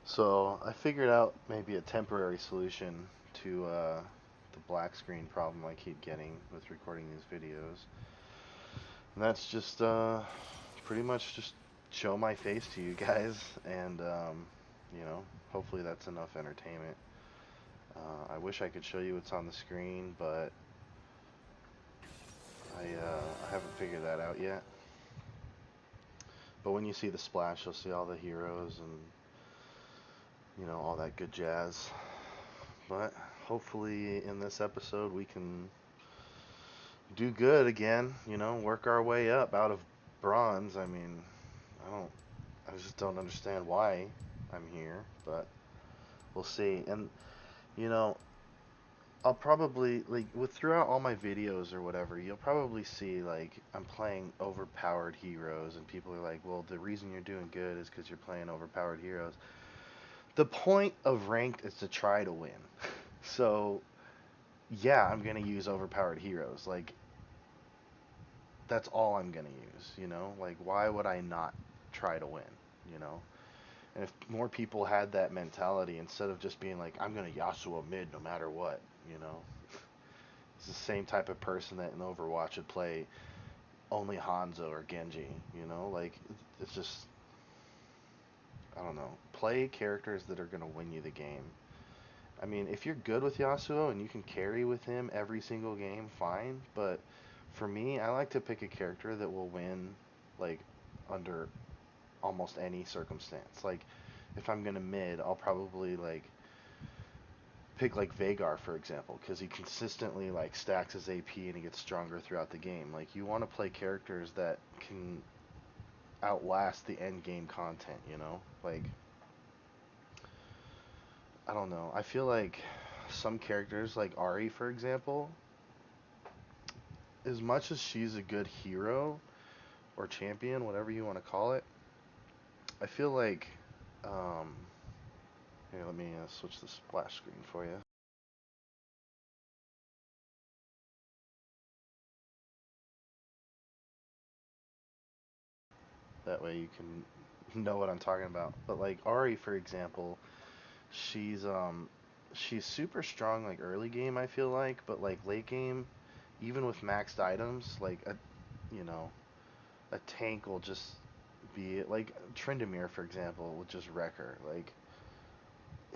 So I figured out maybe a temporary solution to the black screen problem I keep getting with recording these videos. And that's just pretty much just show my face to you guys and you know, hopefully that's enough entertainment. I wish I could show you what's on the screen, but I haven't figured that out yet. But when you see the splash, you'll see all the heroes and you know all that good jazz. But hopefully in this episode we can do good again, you know, work our way up out of bronze. I mean, I don't I just don't understand why I'm here, but we'll see. And you know, I'll probably like with throughout all my videos or whatever, you'll probably see like I'm playing overpowered heroes and people are like, "Well, the reason you're doing good is cuz you're playing overpowered heroes." The point of ranked is to try to win. So, yeah, I'm going to use overpowered heroes. Like that's all I'm going to use, you know? Like why would I not try to win, you know? And if more people had that mentality instead of just being like, I'm gonna Yasuo mid no matter what, you know, it's the same type of person that in Overwatch would play only Hanzo or Genji, you know, like it's just I don't know. Play characters that are gonna win you the game. I mean, if you're good with Yasuo and you can carry with him every single game, fine. But for me, I like to pick a character that will win, like under almost any circumstance. Like if I'm gonna mid, I'll probably like pick like Veigar for example, because he consistently like stacks his AP and he gets stronger throughout the game. Like you want to play characters that can outlast the end game content, you know? Like I don't know. I feel like some characters like Ari for example, as much as she's a good hero or champion, whatever you want to call it, I feel like um here, let me switch the splash screen for you. That way you can know what I'm talking about. But like Ari, for example, she's she's super strong like early game I feel like, but like late game, even with maxed items, like a you know a tank will just be like Tryndamere for example will just wreck her. Like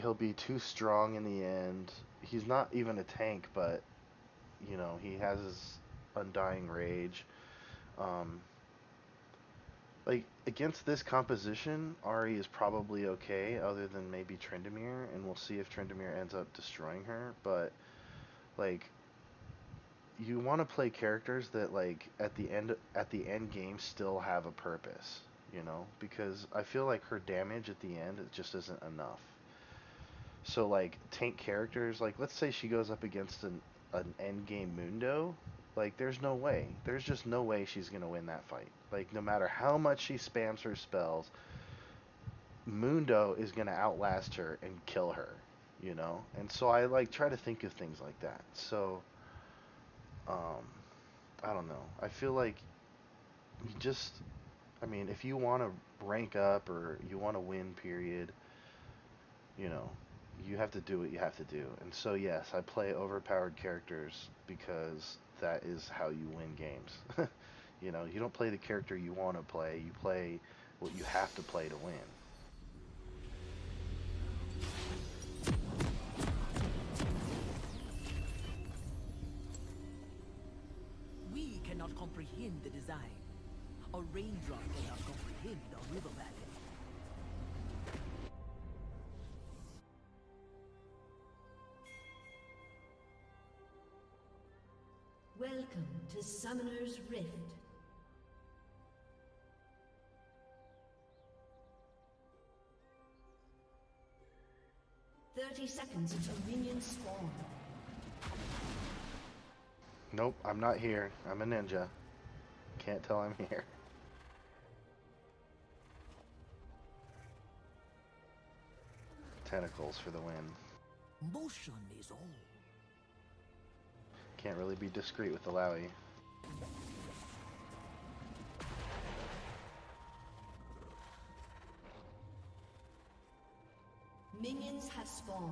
he'll be too strong in the end. He's not even a tank, but you know he has his undying rage. Um, Like against this composition, Ari is probably okay, other than maybe Tryndamere, and we'll see if Tryndamere ends up destroying her. But like, you want to play characters that like at the end game still have a purpose, you know? Because I feel like her damage at the end it just isn't enough. So like tank characters, like let's say she goes up against an end game Mundo, like there's no way. There's just no way she's gonna win that fight. Like no matter how much she spams her spells, Mundo is gonna outlast her and kill her, you know? And so I like try to think of things like that. So, um, I don't know. I feel like you just, I mean, if you want to rank up or you want to win, period, you know, you have to do what you have to do. And so, yes, I play overpowered characters because that is how you win games. You know, you don't play the character you want to play, you play what you have to play to win. We cannot comprehend the design. A raindrop cannot comprehend a river valley. Welcome to Summoner's Rift. "30 seconds until minions spawn." Nope, I'm not here. I'm a ninja. Can't tell I'm here. Tentacles for the win. Motion is all. Can't really be discreet with the Lowy. Minions have spawned.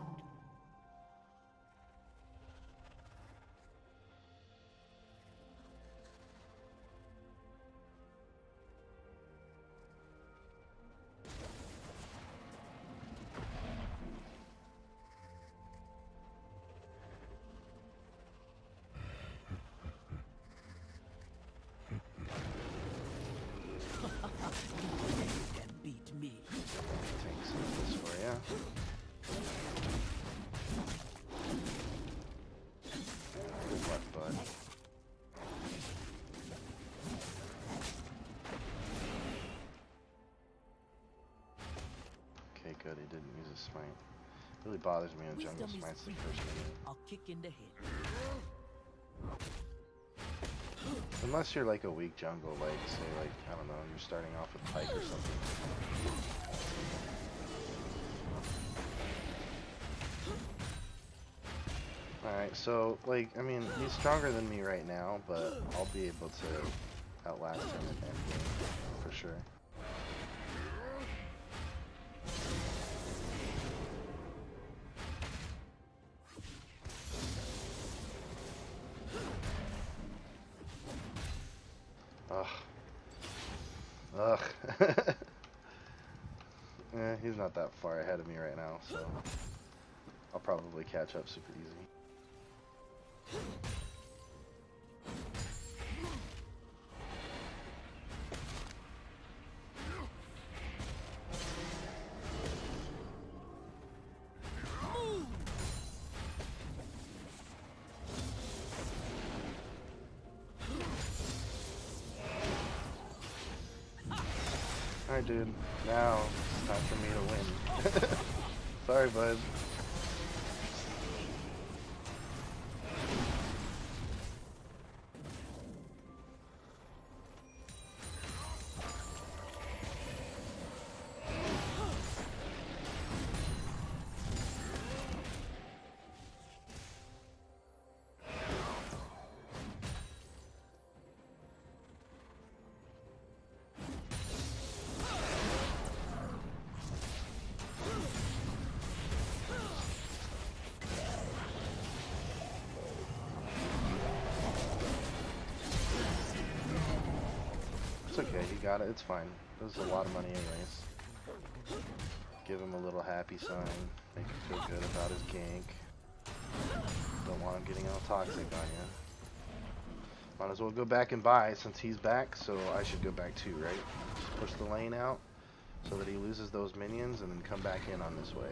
Can beat me. Take some of this for ya. What, bud? Okay, good. He didn't use his smite. Really bothers me when jungle Wisdom smites is the free. first minion. I'll kick in the head. Unless you're like a weak jungle, like say like, I don't know, you're starting off with Pike or something. Alright, so like, I mean, he's stronger than me right now, but I'll be able to outlast him in endgame, for sure. Ugh. Ugh. He's not that far ahead of me right now, so I'll probably catch up super easy. Alright, dude. Now it's time for me to win. Sorry, bud. It's okay, he got it, it's fine. This is a lot of money anyways. Give him a little happy sign, make him feel good about his gank. Don't want him getting all toxic on you. Might as well go back and buy since he's back, so I should go back too, right? Just push the lane out so that he loses those minions and then come back in on this wave.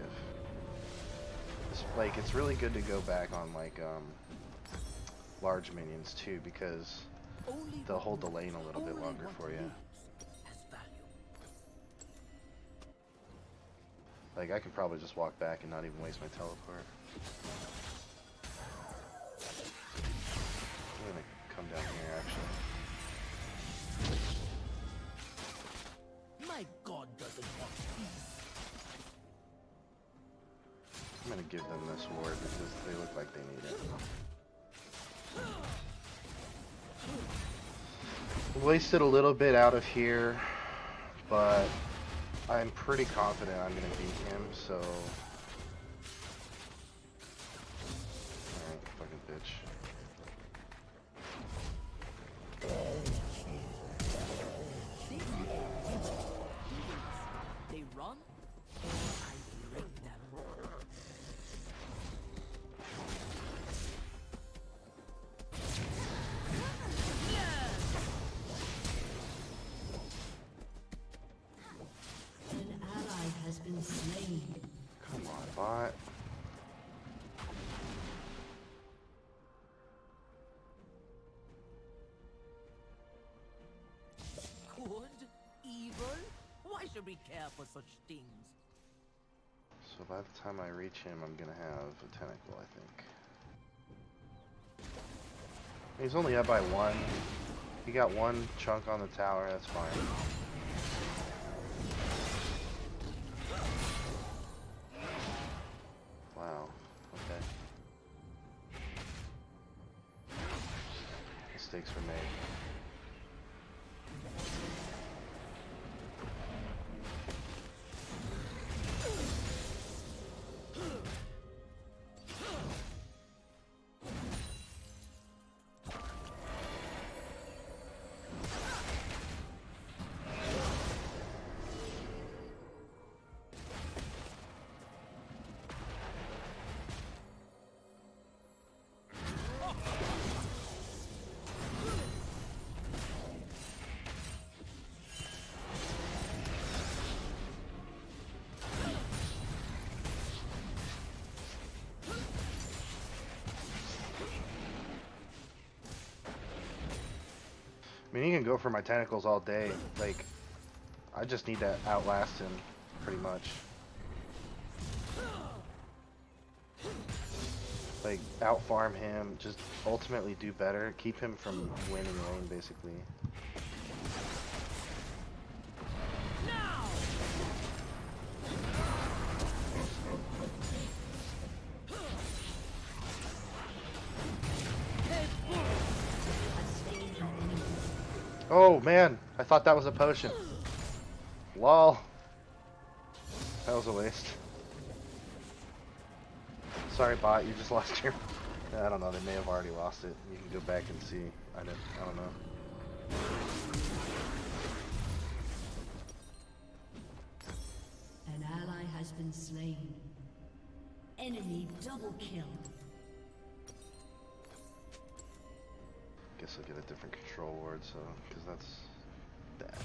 Like, it's really good to go back on like large minions too, because they'll hold the lane a little bit longer for you. Like, I could probably just walk back and not even waste my teleport. I'm gonna come down here, actually. My god doesn't want peace. I'm gonna give them this ward because they look like they need it. Wasted a little bit out of here, but I'm pretty confident I'm gonna beat him, so... Alright, fucking bitch. They run, I break them. An ally has been slain. Come on, bot. Good? Evil? Why should we care for such things? So by the time I reach him, I'm gonna have a tentacle, I think. He's only up by one. He got one chunk on the tower, that's fine. Wow, okay. Mistakes were made. I mean, you can go for my tentacles all day. Like, I just need to outlast him, pretty much. Like, out-farm him, just ultimately do better. Keep him from winning lane, basically. Oh man, I thought that was a potion. Lol. That was a waste. Sorry bot, you just lost your... I don't know, they may have already lost it. You can go back and see. I don't know. An ally has been slain. Enemy double kill. Guess I'll get a different control ward, so, because that's bad.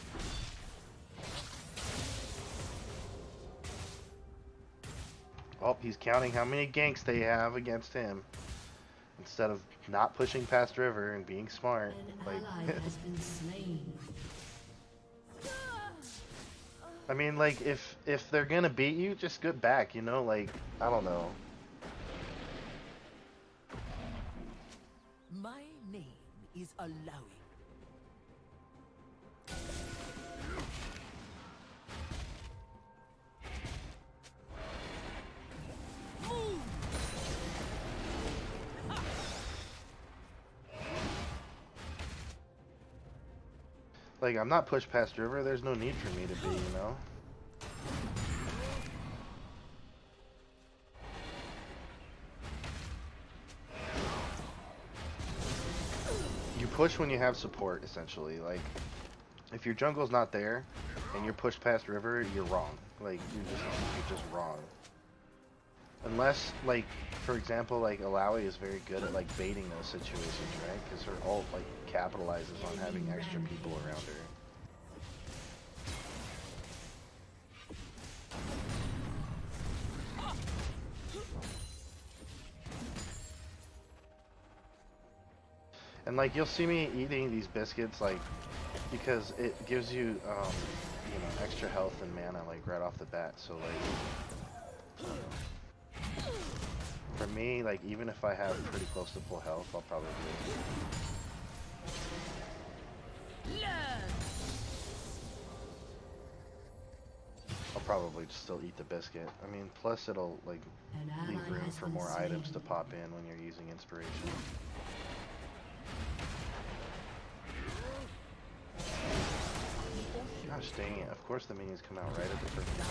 Oh, he's counting how many ganks they have against him. Instead of not pushing past river and being smart. An Like, ally has been slain. I mean, like, if they're gonna beat you, just get back, you know? Like, I don't know. My name is Alawi. Like, I'm not pushed past river, there's no need for me to be, you know? You push when you have support, essentially. Like, if your jungle's not there, and you're pushed past river, you're wrong. Like, you're just wrong. Unless, like, for example, like, Alawi is very good at, like, baiting those situations, right? Because her ult, like, capitalizes on having extra people around her. And, like, you'll see me eating these biscuits, like, because it gives you, you know, extra health and mana, like, right off the bat. So, like, for me, like, even if I have pretty close to full health, I'll probably do it. I'll probably still eat the biscuit. I mean, plus it'll, like, leave room for more items to pop in when you're using inspiration. Gosh dang it, of course the minions come out right at the perfect time.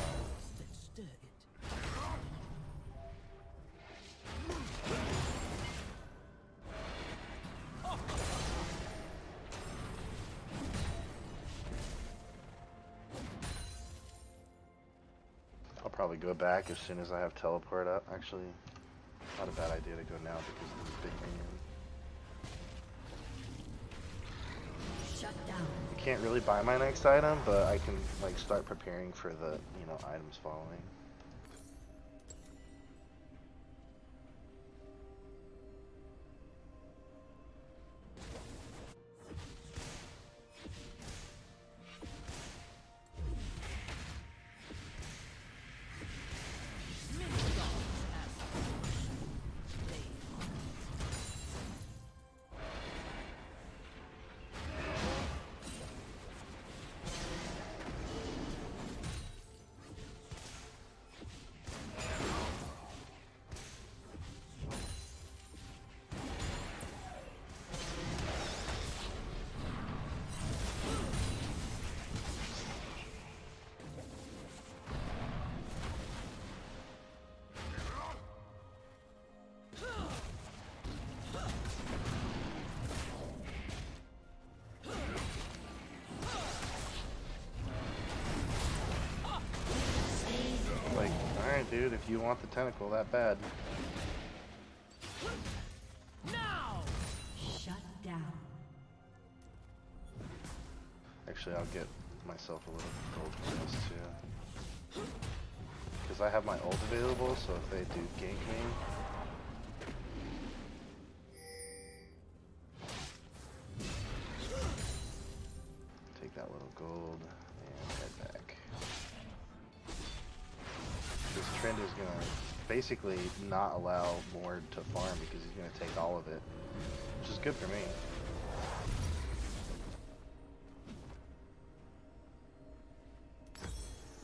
I'll probably go back as soon as I have teleport up. Actually, not a bad idea to go now because of this big minion. Shut down. I can't really buy my next item, but I can, like, start preparing for the, you know, items following. Dude, if you want the tentacle that bad. Now! Shut down. Actually, I'll get myself a little gold from this too. Because I have my ult available, so if they do gank me... is gonna basically not allow Mord to farm because he's gonna take all of it, which is good for me.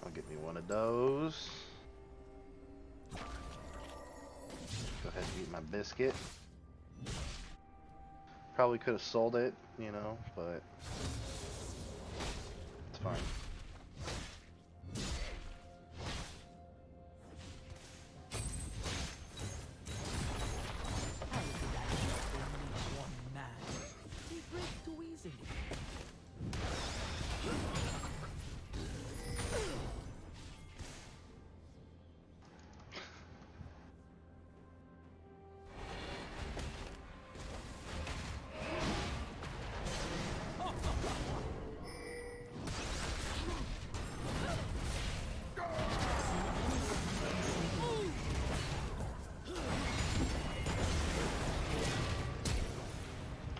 I'll get me one of those. Go ahead and eat my biscuit. Probably could have sold it, you know, but it's fine. How could I trust only one man? He breaks too easily.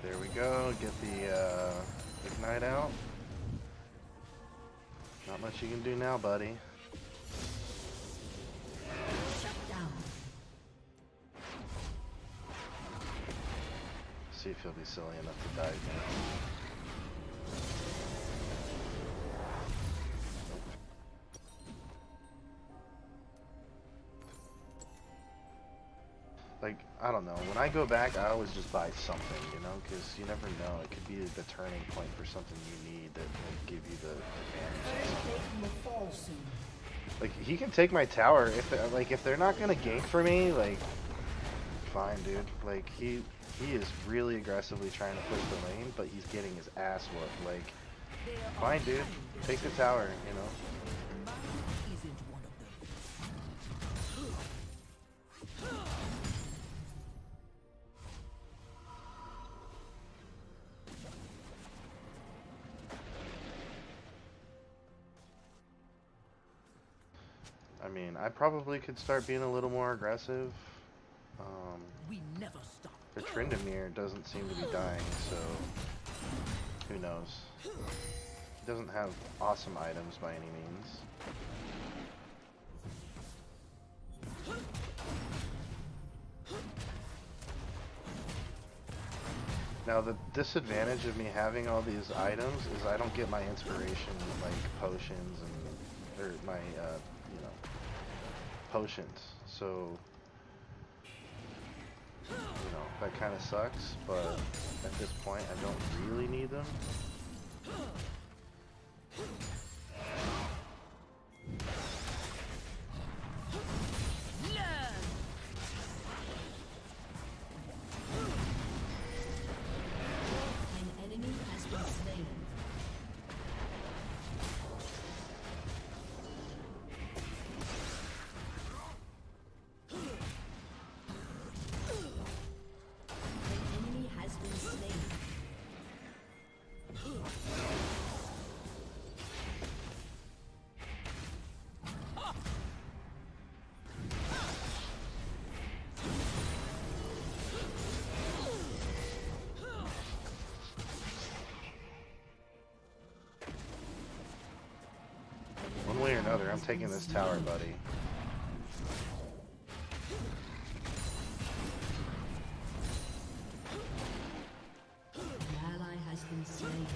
There we go, get the ignite out. Not much you can do now, buddy. Shut down. See if he'll be silly enough to die again. Like, I don't know, when I go back, I always just buy something, you know, because you never know, it could be the turning point for something you need that will give you the advantage. Like, he can take my tower, if they're not gonna gank for me, like, fine, dude. Like, he is really aggressively trying to push the lane, but he's getting his ass whooped, like, fine, dude, take the tower, you know. Mine isn't one of them. I mean, I probably could start being a little more aggressive. We never stop. The Tryndamere doesn't seem to be dying, so who knows? He doesn't have awesome items by any means. Now the disadvantage of me having all these items is I don't get my inspiration like potions and or my you know, potions. So you know, that kind of sucks, but at this point I don't really need them. An enemy has been slain. An enemy has been slain. One way or another, I'm taking this tower, buddy. An ally has been slain.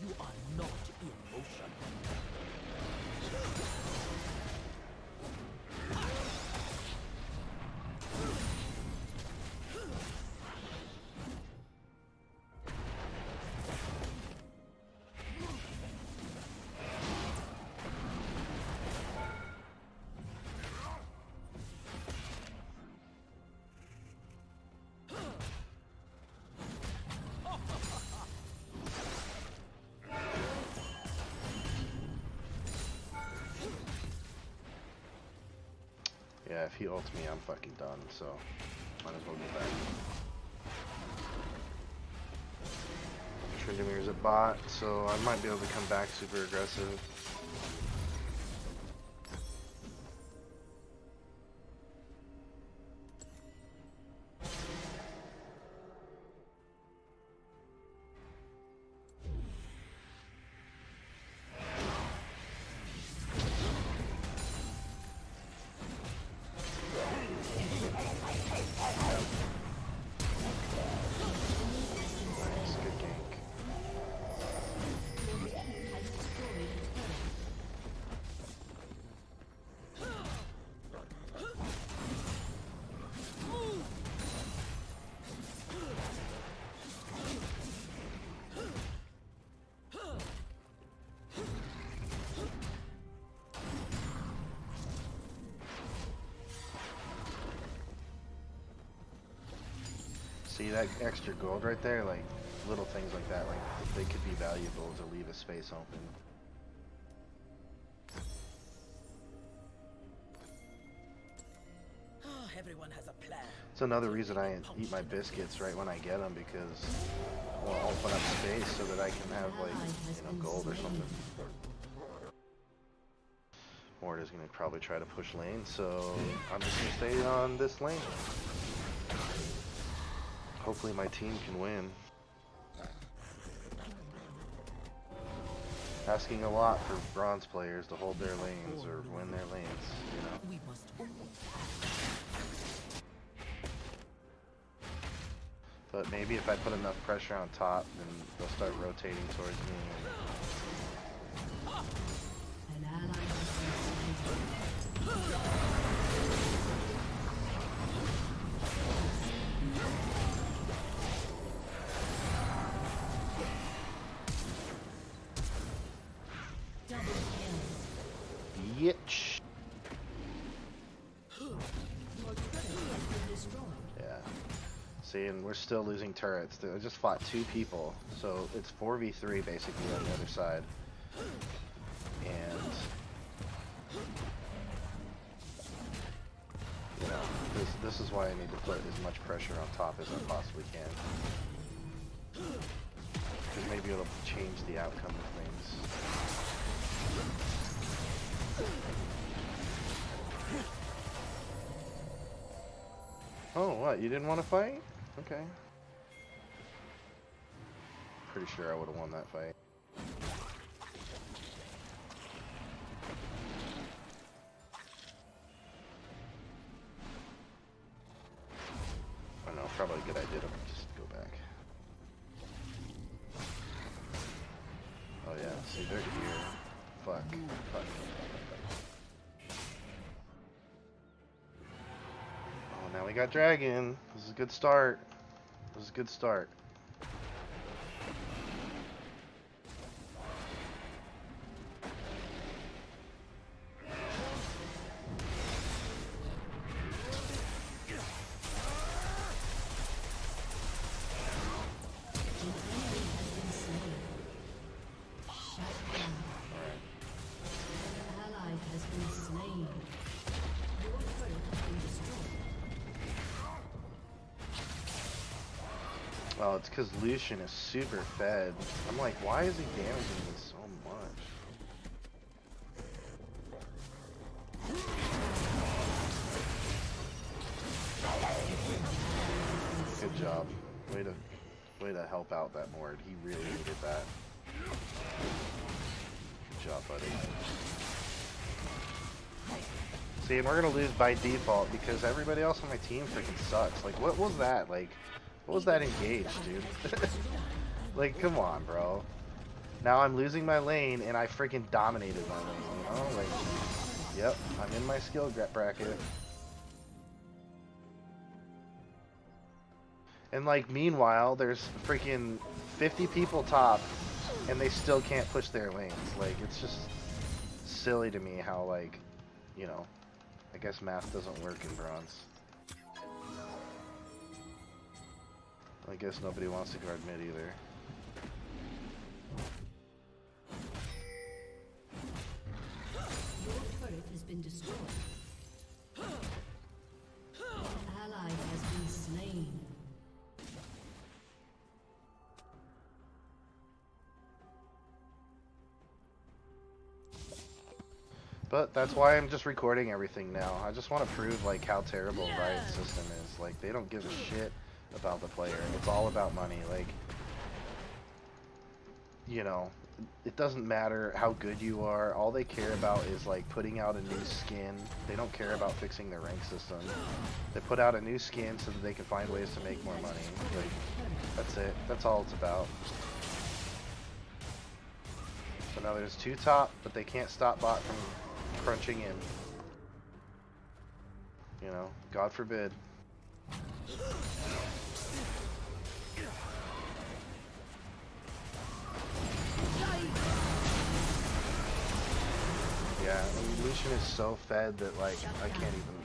You are not in motion. Yeah, if he ults me, I'm fucking done, so might as well get back. Tryndamere's a bot, so I might be able to come back super aggressive. Nice, good gank. See that extra gold right there? Like, little things like that, like, they could be valuable to leave a space open. Everyone has a plan. It's another reason I eat my biscuits right when I get them, because I want to open up space so that I can have, like, you know, gold or something. Mord is going to probably try to push lane, so I'm just going to stay on this lane. Hopefully my team can win. Asking a lot for bronze players to hold their lanes or win their lanes, you know. We must all But maybe if I put enough pressure on top, then they'll start rotating towards me. An ally has been slain. Double kill. Yitch. Your turret has been destroyed. Yeah. See, and we're still losing turrets. I just fought 2 people, so it's 4v3 basically on the other side. And you know, this is why I need to put as much pressure on top as I possibly can. Because maybe it'll change the outcome of things. Oh, what? You didn't want to fight? Okay. Pretty sure I would have won that fight. I don't know, probably a good idea to just go back. Oh yeah, see, they're here. Fuck. Fuck. Oh, now we got dragon. This is a good start. This is a good start. Oh, it's because Lucian is super fed. I'm like, why is he damaging me so much? Good job. Way to help out that Mord. He really needed that. Good job, buddy. See, and we're gonna lose by default because everybody else on my team freaking sucks. Like, what was that? Like, what was that engage, dude? Like, come on, bro. Now I'm losing my lane, and I freaking dominated my lane, you know? Like, yep, I'm in my skill bracket. And, like, meanwhile, there's freaking 50 people top, and they still can't push their lanes. Like, it's just silly to me how, like, you know, I guess math doesn't work in bronze. I guess nobody wants to guard mid either. Your turret has been destroyed. An ally has been slain. But that's why I'm just recording everything now. I just want to prove like how terrible Riot's system is. Like they don't give a shit about the player. It's all about money. Like, you know, it doesn't matter how good you are. All they care about is like putting out a new skin. They don't care about fixing their rank system. They put out a new skin so that they can find ways to make more money. Like, that's it. That's all it's about. So now there's 2 top, but they can't stop bot from crunching in. You know, God forbid. Yeah, I mean, Lucian is so fed that like I can't even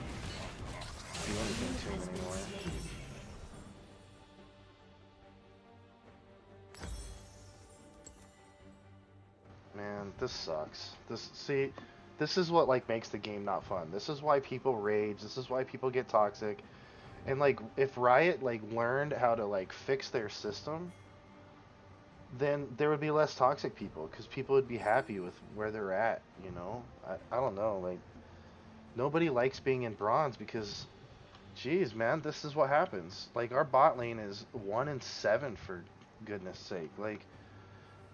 do anything to him anymore. Man, this sucks. This is what like makes the game not fun. This is why people rage. This is why people get toxic. And like if Riot like learned how to like fix their system, then there would be less toxic people because people would be happy with where they're at, you know? I don't know, like nobody likes being in bronze because geez, man, this is what happens. Like our bot lane is 1 in 7 for goodness sake. Like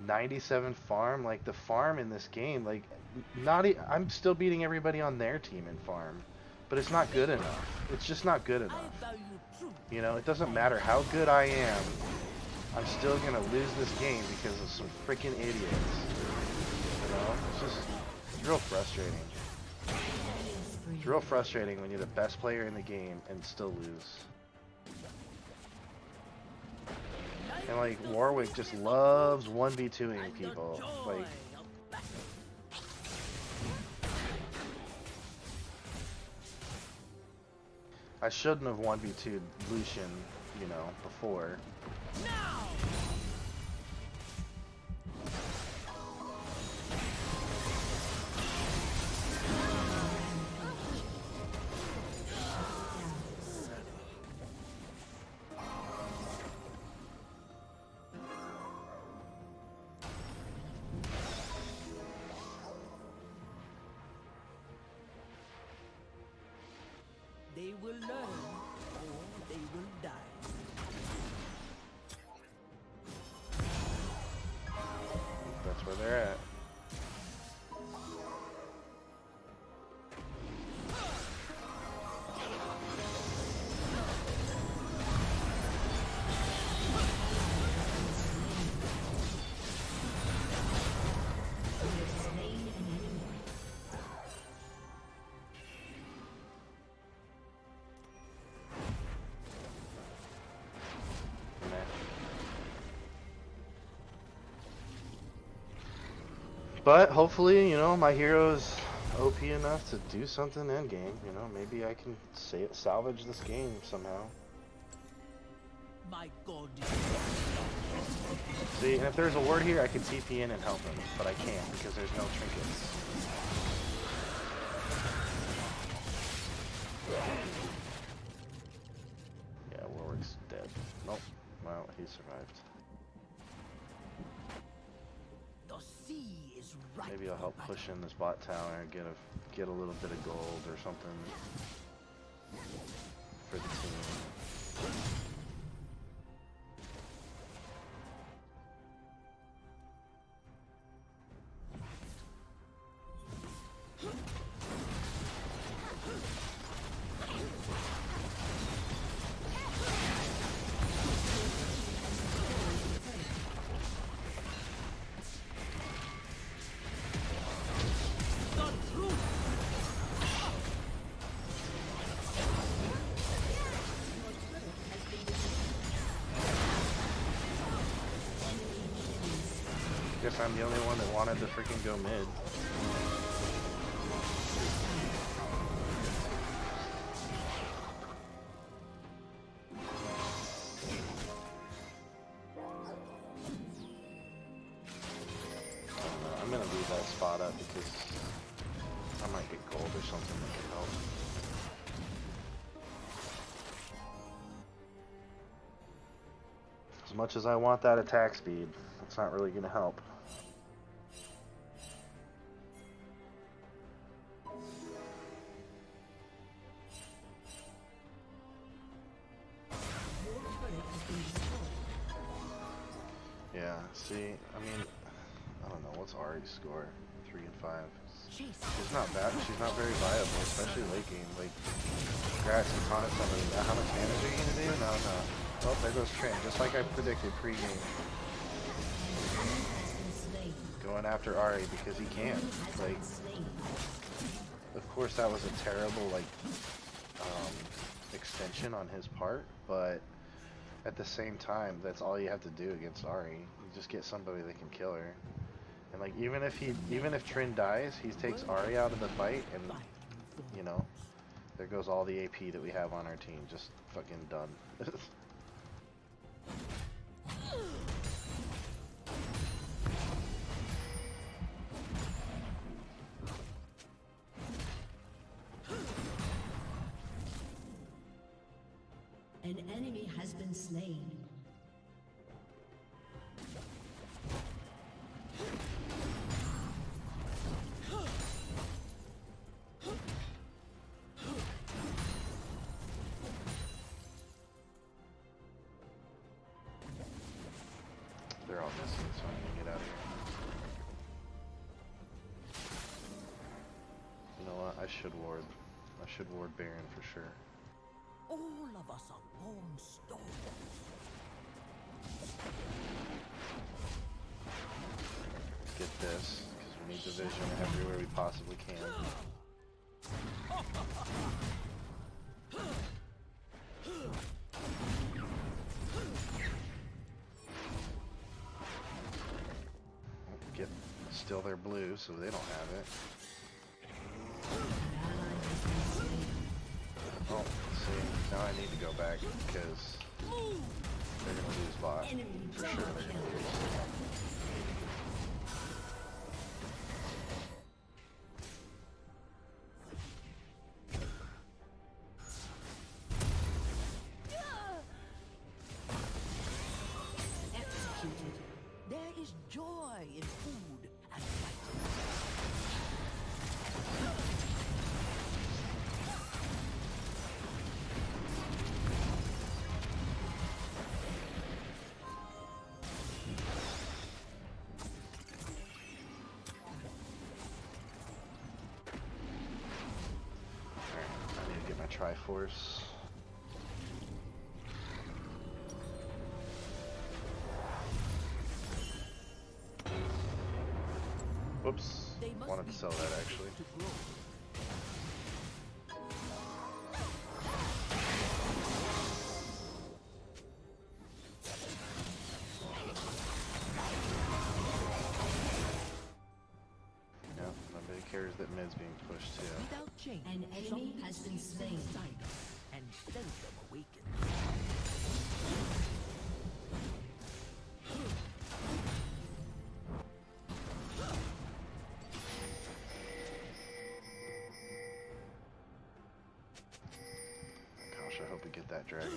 97 farm, like the farm in this game, like I'm still beating everybody on their team in farm, but it's not good enough. It's just not good enough. You know, it doesn't matter how good I am, I'm still gonna lose this game because of some freaking idiots. You know, it's just real frustrating. It's real frustrating when you're the best player in the game and still lose. And like Warwick just loves 1v2ing people. Like I shouldn't have 1v2'd Lucian, you know, before. They will learn, or they will die. That's where they're at. But hopefully, you know, my hero's OP enough to do something end game. You know, maybe I can salvage this game somehow. My God. See, and if there's a ward here, I could TP in and help him, but I can't because there's no trinkets. Yeah, Warwick's dead. Nope. Well, he survived. The sea is right. Maybe I'll help push in this bot tower and get a little bit of gold or something for the team. Guess I'm the only one that wanted to freaking go mid. I'm gonna leave that spot up because I might get gold or something that could help. As much as I want that attack speed, it's not really gonna help. Yeah, see, I mean, I don't know, what's Ari's score? 3 and 5. Chase. She's not bad, she's not very viable, especially late game. Like, congrats, Katana Summon. How much damage are you gonna do? No, no. Oh, there goes Trin, just like I predicted pre-game. Going after Ari because he can. Like, of course that was a terrible, like, extension on his part, but at the same time, that's all you have to do against Ari. You just get somebody that can kill her. And like, even if Trin dies, he takes Ari out of the fight, and you know, there goes all the AP that we have on our team. Just fucking done. An enemy has been slain. They're all missing, so I'm gonna get out of here. You know what? I should ward Baron for sure. All of us are born stones. Get this, because we need division everywhere we possibly can. Get still their blue, so they don't have it. Oh, see, now I need to go back because they're gonna lose bot. For sure they're gonna lose. Executed. There is joy in food and fighting. Alright, I need to get my Triforce. Whoops. They must Wanted be to sell that actually. to grow. Yeah, nobody cares that mid's being pushed too. Without change, An enemy has been slain. inside us and seldom awaken. Gosh, I hope we get that dragon.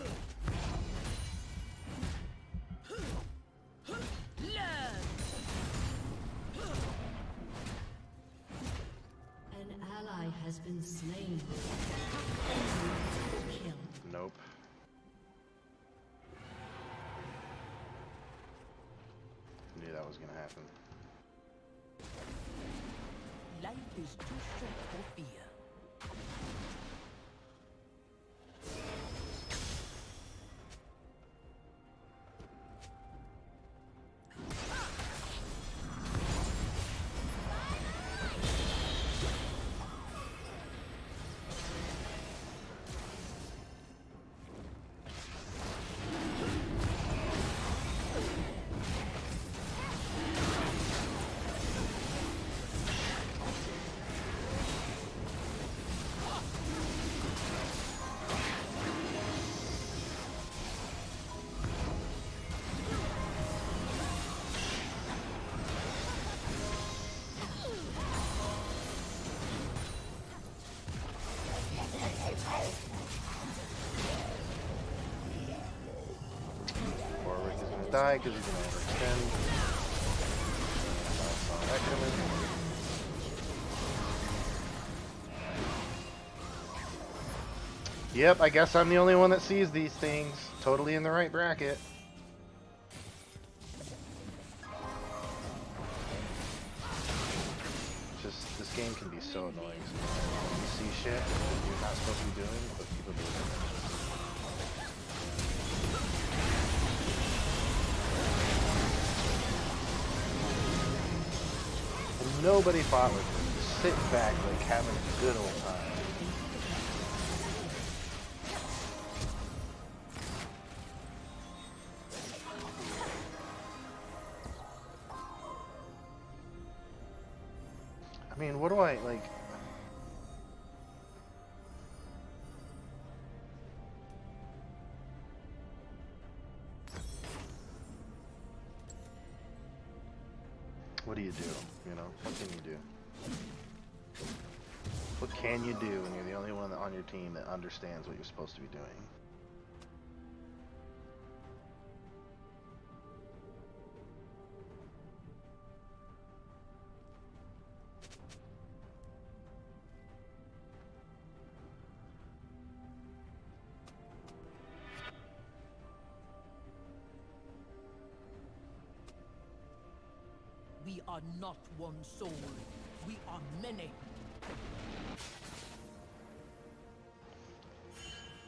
An ally has been slain. Enemy kill. Nope. Knew that was gonna happen. Life is too short for fear. Warwick is gonna die because he's gonna overextend. Saw that coming. Yep, I guess I'm the only one that sees these things. Totally in the right bracket. game can be so annoying. You see shit you're not supposed to be doing, but people do it. And nobody fought with me. Just sit back, like having a good old time. I mean, what do I, like... What do you do, you know? What can you do? What can you do when you're the only one on your team that understands what you're supposed to be doing? We are not one soul. We are many.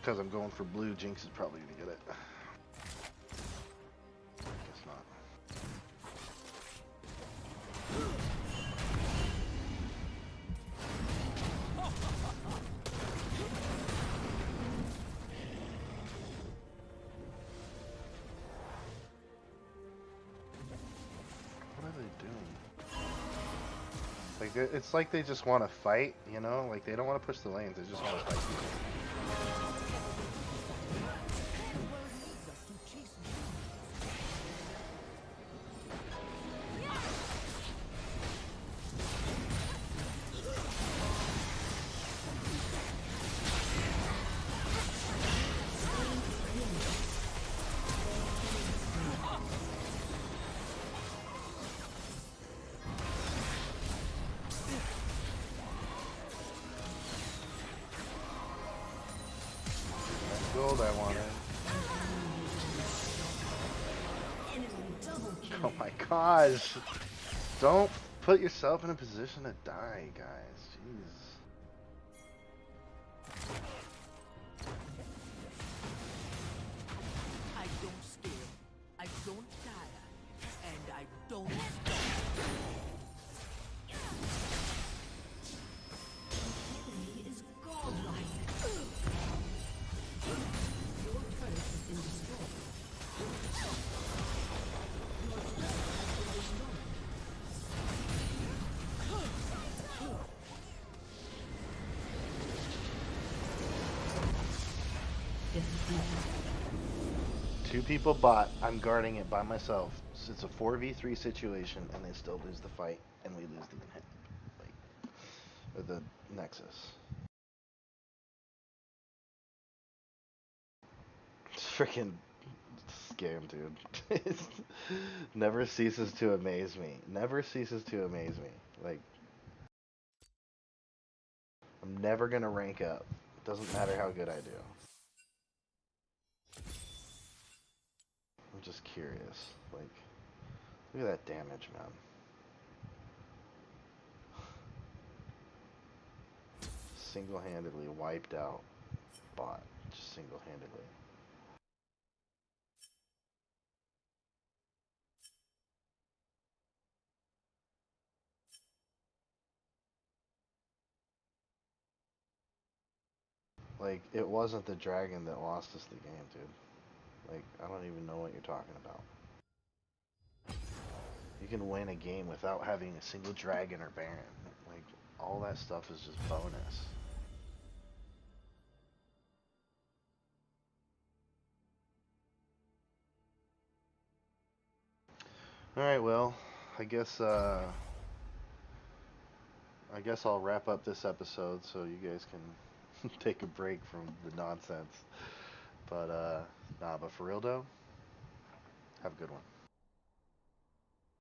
Because I'm going for blue, Jinx is probably going to get it. Guess not. What are they doing? Like, it's like they just want to fight, you know? Like, they don't want to push the lanes, they just want to fight people. Gold I wanted. Oh my gosh! Don't put yourself in a position to die, guys. Jeez. I don't scale. I don't tire. And I don't stop. Enemy is godlike. Your turret has been destroyed. Your turret has been destroyed. Two people bot. I'm guarding it by myself. It's a 4v3 situation, and they still lose the fight, and we lose the or the Nexus. It's freaking scam, dude. It never ceases to amaze me. Never ceases to amaze me. Like, I'm never gonna rank up. It doesn't matter how good I do. I'm just curious. Like, look at that damage, man. Single-handedly wiped out bot. Just single-handedly. Like, it wasn't the dragon that lost us the game, dude. Like, I don't even know what you're talking about. You can win a game without having a single dragon or baron. Like, all that stuff is just bonus. Alright, well, I guess I'll wrap up this episode so you guys can take a break from the nonsense. But, nah, but for real though, have a good one.